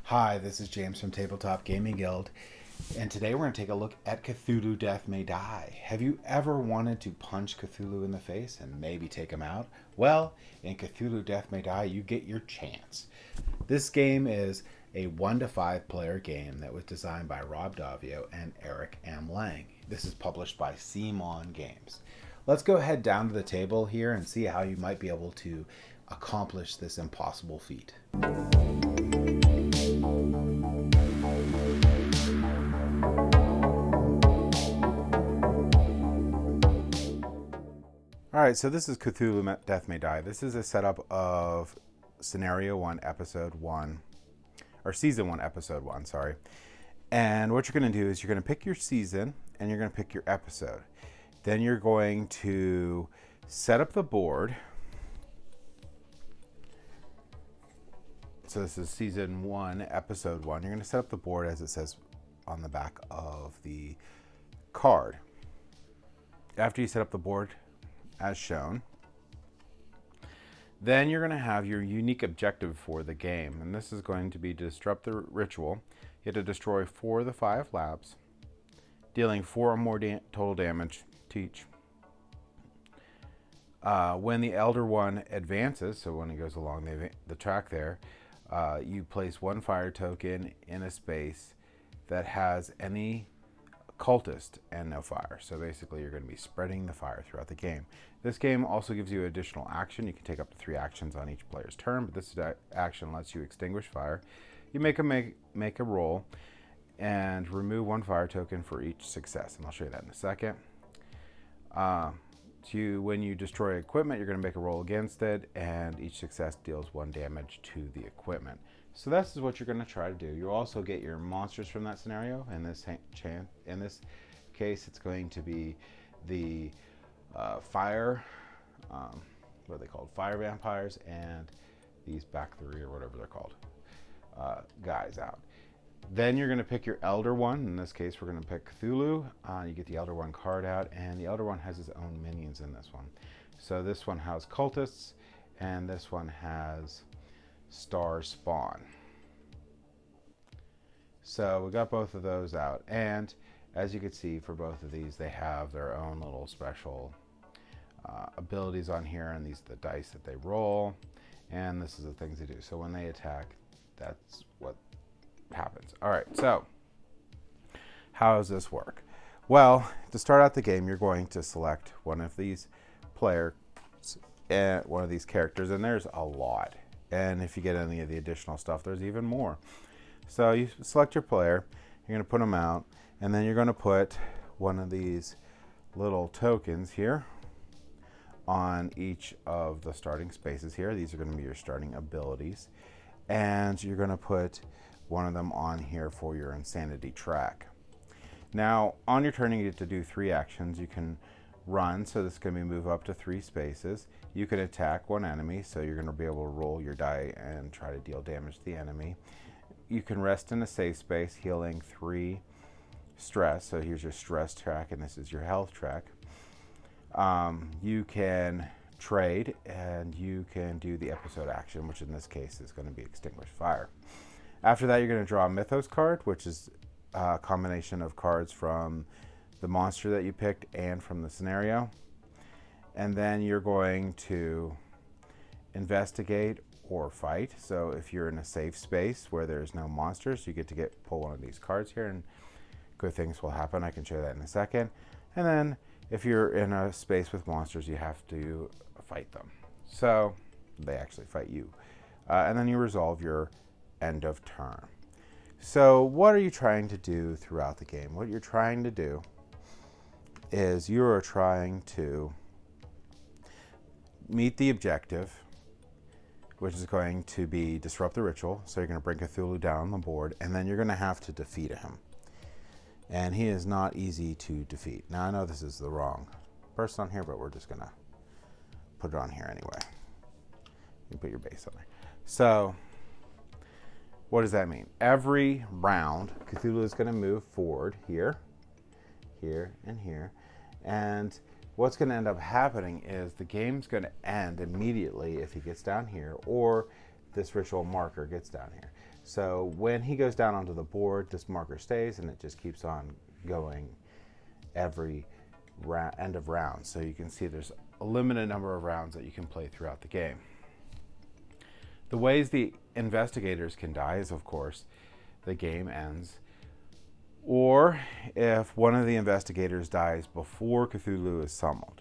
Hi, this is James from Tabletop Gaming Guild, and today we're going to take a look at Cthulhu Death May Die. Have you ever wanted to punch Cthulhu in the face and maybe take him out? Well, in Cthulhu Death May Die, you get your chance. This game is a 1 to 5 player game that was designed by Rob Davio and Eric M. Lang. This is published by CMON Games. Let's go ahead down to the table here and see how you might be able to accomplish this impossible feat. Alright, so this is Cthulhu Death May Die. This is a setup of Scenario 1, Episode 1, or Season 1, Episode 1, sorry. And what you're going to do is you're going to pick your season and you're going to pick your episode. Then you're going to set up the board. So this is Season 1, Episode 1. You're going to set up the board as it says on the back of the card. After you set up the board, as shown, then you're going to have your unique objective for the game, and this is going to be to disrupt the ritual. You have to destroy 4 of the 5 labs, dealing 4 or more total damage to each. When the Elder One advances, so when he goes along the track there, you place 1 fire token in a space that has any cultist and no fire. So basically you're going to be spreading the fire throughout the game. This game also gives you additional action. You can take up to 3 actions on each player's turn, but this action lets you extinguish fire. You make a roll and remove 1 fire token for each success, and I'll show you that in a second. When you destroy equipment, you're going to make a roll against it, and each success deals 1 damage to the equipment. So this is what you're going to try to do. You'll also get your monsters from that scenario. In this case, it's going to be the fire, what are they called? Fire vampires, and these back 3 or whatever they're called, guys out. Then you're going to pick your Elder One. In this case, we're going to pick Cthulhu. You get the Elder One card out, and the Elder One has his own minions in this one. So this one has cultists, and this one has Star Spawn. So we got both of those out, and as you can see, for both of these, they have their own little special abilities on here, and these are the dice that they roll, and this is the things they do. So when they attack, that's what happens. All right, so how does this work? Well, to start out the game, you're going to select one of these players and one of these characters, and there's a lot. And if you get any of the additional stuff, there's even more. So you select your player, you're going to put them out, and then you're going to put one of these little tokens here on each of the starting spaces here. These are going to be your starting abilities. And you're going to put one of them on here for your insanity track. Now, on your turn, you get to do 3 actions. You can run, so this can be move up to 3 spaces. You can attack 1 enemy, so you're going to be able to roll your die and try to deal damage to the enemy. You can rest in a safe space, healing 3 stress. So here's your stress track, and this is your health track. You can trade, and you can do the episode action, which in this case is going to be extinguish fire. After that, you're going to draw a Mythos card, which is a combination of cards from the monster that you picked and from the scenario. And then you're going to investigate or fight. So if you're in a safe space where there's no monsters, you get to pull one of these cards here, and good things will happen. I can show that in a second. And then if you're in a space with monsters, you have to fight them. So they actually fight you. And then you resolve your end of turn. So what are you trying to do throughout the game? What you're trying to do is you are trying to meet the objective, which is going to be disrupt the ritual. So you're going to bring Cthulhu down on the board, and then you're going to have to defeat him. And he is not easy to defeat. Now, I know this is the wrong person on here, but we're just going to put it on here anyway. You put your base on there. So what does that mean? Every round, Cthulhu is going to move forward here, here, and here. And what's going to end up happening is the game's going to end immediately if he gets down here, or this ritual marker gets down here. So when he goes down onto the board, this marker stays, and it just keeps on going every end of round. So you can see there's a limited number of rounds that you can play throughout the game. The ways the investigators can die is, of course, the game ends, or if one of the investigators dies before Cthulhu is summoned.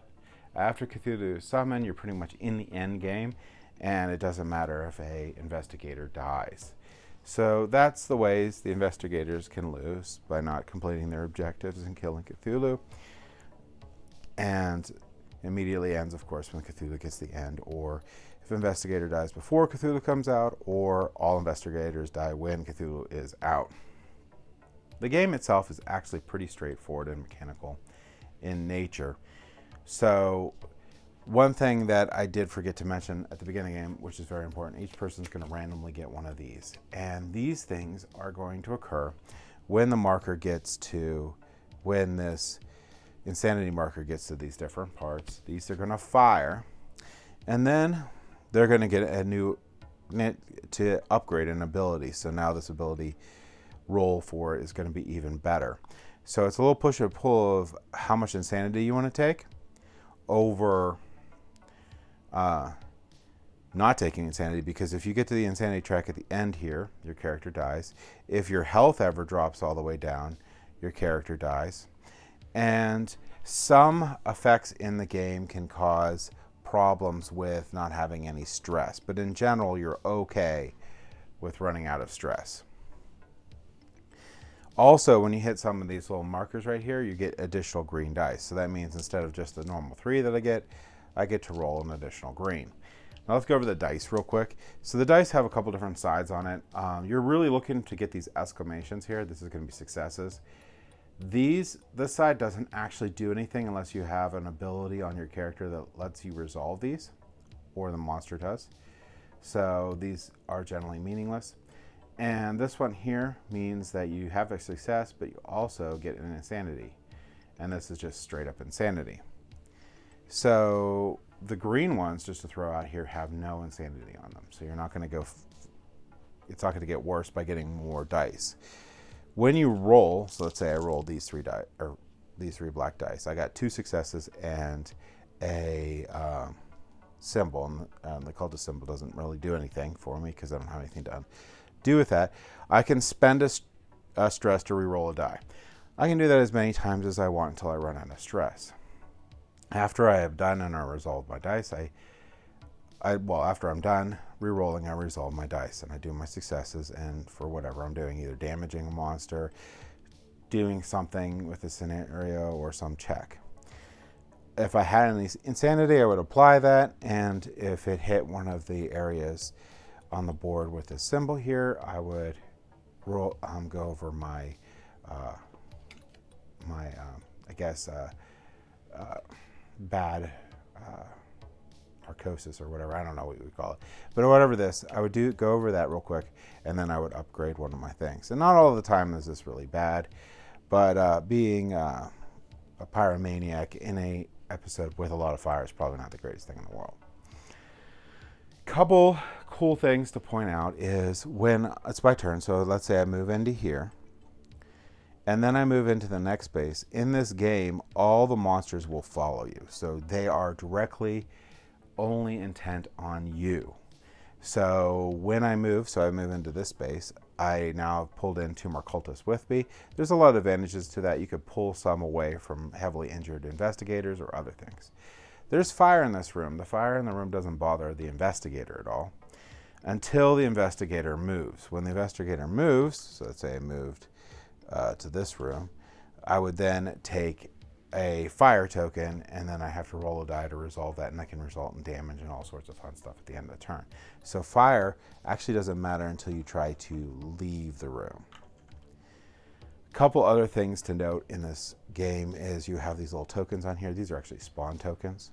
After Cthulhu is summoned, you're pretty much in the end game, and it doesn't matter if an investigator dies. So that's the ways the investigators can lose, by not completing their objectives and killing Cthulhu. And immediately ends, of course, when Cthulhu gets the end, or if investigator dies before Cthulhu comes out, or all investigators die when Cthulhu is out. The game itself is actually pretty straightforward and mechanical in nature. So one thing that I did forget to mention at the beginning of the game, which is very important, each person's going to randomly get one of these. And these things are going to occur when the marker gets to, when this insanity marker gets to these different parts. These are going to fire, and then they're going to get a new, to upgrade an ability. So now this ability roll for it is going to be even better. So it's a little push and pull of how much insanity you want to take over not taking insanity, because if you get to the insanity track at the end here, your character dies. If your health ever drops all the way down, your character dies. And some effects in the game can cause problems with not having any stress, but in general, you're okay with running out of stress. Also, when you hit some of these little markers right here, you get additional green dice. So that means instead of just the normal 3 that I get to roll an additional green. Now let's go over the dice real quick. So the dice have a couple different sides on it. You're really looking to get these exclamations here. This is going to be successes. This side doesn't actually do anything unless you have an ability on your character that lets you resolve these, or the monster does. So these are generally meaningless. And this one here means that you have a success, but you also get an insanity. And this is just straight up insanity. So the green ones, just to throw out here, have no insanity on them. So you're not going to go, it's not going to get worse by getting more dice. When you roll, so let's say I rolled these 3 dice, or these 3 black dice. I got 2 successes and a symbol. And the cultist symbol doesn't really do anything for me because I don't have anything to do with that. I can spend a stress to re-roll a die. I can do that as many times as I want until I run out of stress. After I have done and I resolve my dice, after I'm done re-rolling, I resolve my dice and I do my successes, and for whatever I'm doing, either damaging a monster, doing something with a scenario, or some check. If I had any insanity, I would apply that, and if it hit one of the areas on the board with this symbol here, I would go over my bad narcosis or whatever. I don't know what you would call it, but whatever this, I would go over that real quick, and then I would upgrade one of my things. And not all the time is this really bad, but being a pyromaniac in a episode with a lot of fire is probably not the greatest thing in the world. Couple cool things to point out is when it's my turn. So let's say I move into here, and then I move into the next space. In this game, all the monsters will follow you. So they are directly only intent on you. So when I move into this space, I now have pulled in 2 more cultists with me. There's a lot of advantages to that. You could pull some away from heavily injured investigators or other things. There's fire in this room. The fire in the room doesn't bother the investigator at all until the investigator moves. When the investigator moves, so let's say I moved to this room, I would then take a fire token, and then I have to roll a die to resolve that, and that can result in damage and all sorts of fun stuff at the end of the turn. So fire actually doesn't matter until you try to leave the room. A couple other things to note in this game is you have these little tokens on here. These are actually spawn tokens.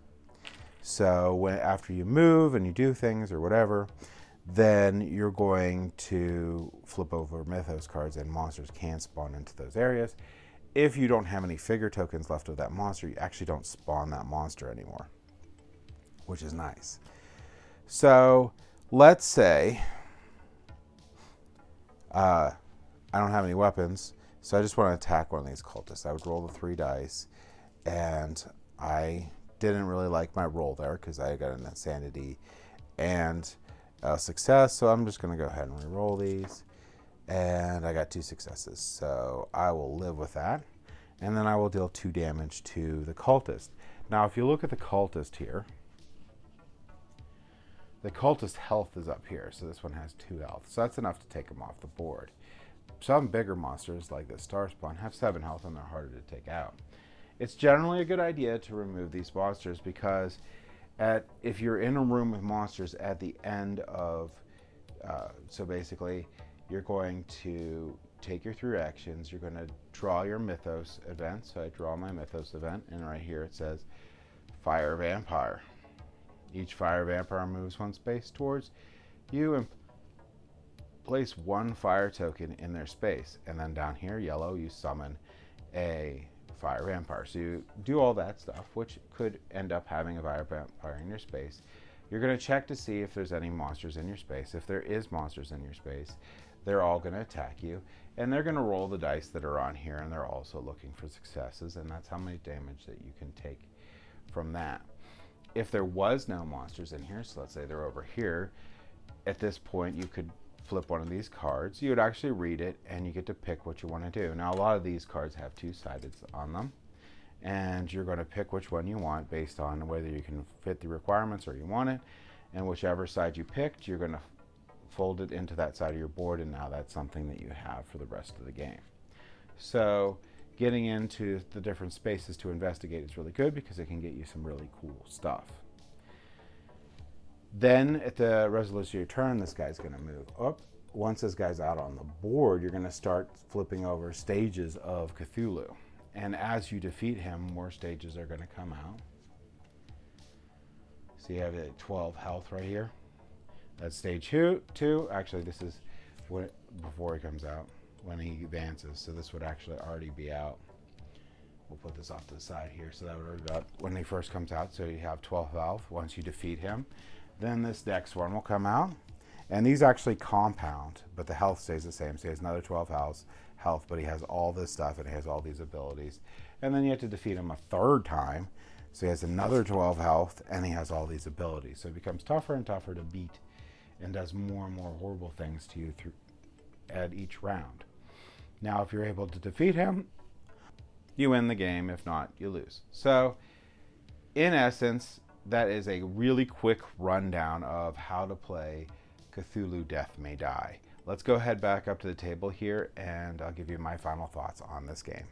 So after you move and you do things or whatever, then you're going to flip over mythos cards, and monsters can spawn into those areas. If you don't have any figure tokens left of that monster, you actually don't spawn that monster anymore, which is nice. So let's say I don't have any weapons, so I just want to attack one of these cultists. I would roll the 3 dice, and I didn't really like my roll there because I got an insanity and a success, so I'm just going to go ahead and re-roll these, and I got 2 successes, so I will live with that, and then I will deal 2 damage to the cultist. Now, if you look at the cultist here, the cultist health is up here, so this one has 2 health, so that's enough to take him off the board. Some bigger monsters, like the Star Spawn, have 7 health and they're harder to take out. It's generally a good idea to remove these monsters because if you're in a room with monsters at the end of, so basically you're going to take your 3 actions, you're going to draw your Mythos event, so I draw my Mythos event, and right here it says Fire Vampire. Each Fire Vampire moves 1 space towards you and place 1 fire token in their space, and then down here, yellow, you summon a Fire Vampire. So you do all that stuff, which could end up having a Fire Vampire in your space. You're going to check to see if there's any monsters in your space. If there is monsters in your space, they're all going to attack you, and they're going to roll the dice that are on here, and they're also looking for successes, and that's how many damage that you can take from that. If there was no monsters in here, so let's say they're over here, at this point you could flip one of these cards. You would actually read it, and you get to pick what you want to do. Now, a lot of these cards have 2-sided on them, and you're going to pick which one you want based on whether you can fit the requirements or you want it, and whichever side you picked, you're going to fold it into that side of your board, and now that's something that you have for the rest of the game. So getting into the different spaces to investigate is really good because it can get you some really cool stuff. Then at the resolution of your turn, this guy's going to move up. Once this guy's out on the board, you're going to start flipping over stages of Cthulhu. And as you defeat him, more stages are going to come out. So you have 12 health right here. That's stage 2. Actually, this is before he comes out, when he advances. So this would actually already be out. We'll put this off to the side here. So that would already be out when he first comes out. So you have 12 health once you defeat him. Then this next one will come out, and these actually compound, but the health stays the same. So he has another 12 health, but he has all this stuff and he has all these abilities. And then you have to defeat him a 3rd time, so he has another 12 health and he has all these abilities. So it becomes tougher and tougher to beat, and does more and more horrible things to you at each round. Now, if you're able to defeat him, you win the game. If not, you lose. So, in essence, that is a really quick rundown of how to play Cthulhu Death May Die. Let's go ahead back up to the table here, and I'll give you my final thoughts on this game.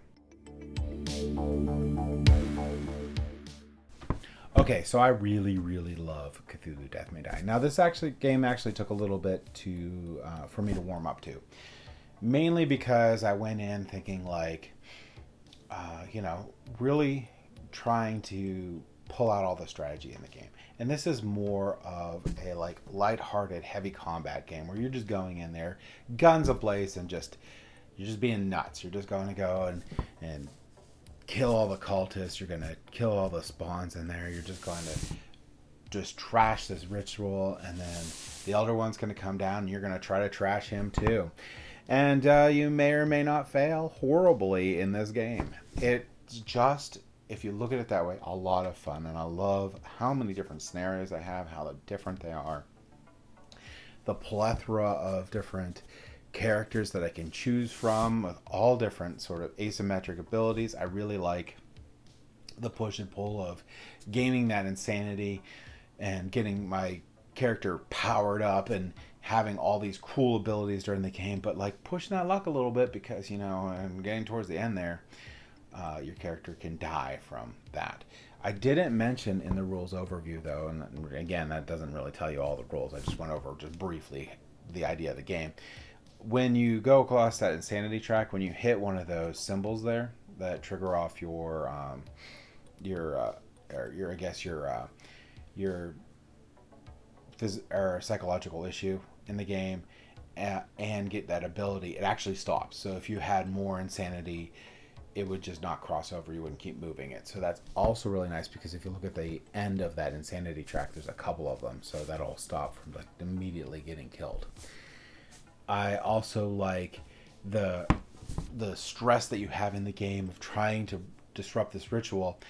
Okay, so I really, really love Cthulhu Death May Die. Now, this game actually took a little bit for me to warm up to. Mainly because I went in thinking really trying to pull out all the strategy in the game. And this is more of a lighthearted, heavy combat game where you're just going in there, guns ablaze, and you're just being nuts. You're just going to go and kill all the cultists. You're going to kill all the spawns in there. You're just going to trash this ritual, and then the Elder One's going to come down, and you're going to try to trash him too. And you may or may not fail horribly in this game. It's just, if you look at it that way, a lot of fun. And I love how many different scenarios I have, how different they are. The plethora of different characters that I can choose from with all different sort of asymmetric abilities. I really like the push and pull of gaining that insanity and getting my character powered up and having all these cool abilities during the game, but pushing that luck a little bit because, and getting towards the end there, your character can die from that. I didn't mention in the rules overview, though, and again, that doesn't really tell you all the rules. I just went over just briefly the idea of the game. When you go across that insanity track, when you hit one of those symbols there that trigger off your psychological issue in the game, and get that ability, it actually stops. So if you had more insanity, it would just not cross over. You wouldn't keep moving it. So that's also really nice because if you look at the end of that insanity track, there's a couple of them. So that'll stop from immediately getting killed. I also like the stress that you have in the game of trying to disrupt this ritual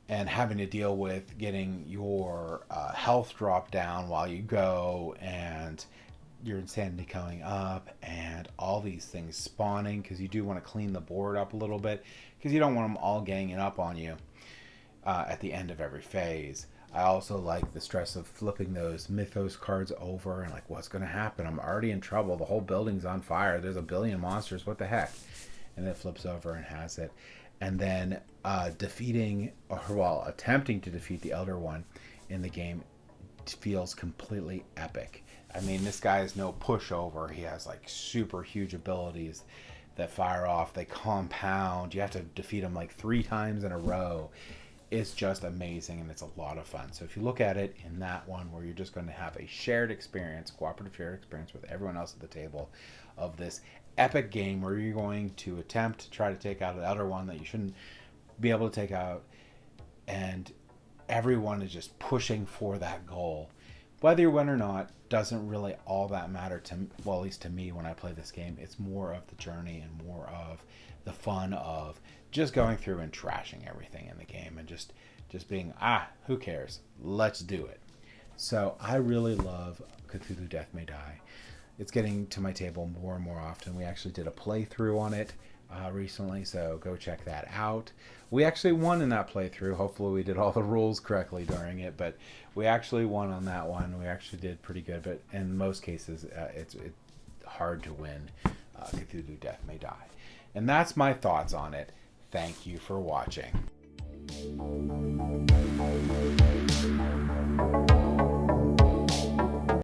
and having to deal with getting your health dropped down while you go, and your insanity coming up, and all these things spawning, because you do want to clean the board up a little bit, because you don't want them all ganging up on you at the end of every phase. I also like the stress of flipping those mythos cards over and like, what's going to happen? I'm already in trouble. The whole building's on fire. There's a billion monsters. What the heck? And it flips over and has it. And then attempting to defeat the Elder One in the game feels completely epic. I mean, this guy is no pushover. He has like super huge abilities that fire off. They compound. You have to defeat him like 3 times in a row. It's just amazing, and it's a lot of fun. So if you look at it in that one, where you're just going to have a shared experience, cooperative shared experience with everyone else at the table of this epic game where you're going to attempt to try to take out the other one that you shouldn't be able to take out, and everyone is just pushing for that goal. Whether you win or not doesn't really all that matter to, well, at least to me when I play this game. It's more of the journey and more of the fun of just going through and trashing everything in the game and just being, who cares? Let's do it. So I really love Cthulhu Death May Die. It's getting to my table more and more often. We actually did a playthrough on it recently, so go check that out. We actually won in that playthrough. Hopefully we did all the rules correctly during it, but we actually won on that one. We actually did pretty good, but in most cases it's hard to win Cthulhu Death May Die. And that's my thoughts on it. Thank you for watching.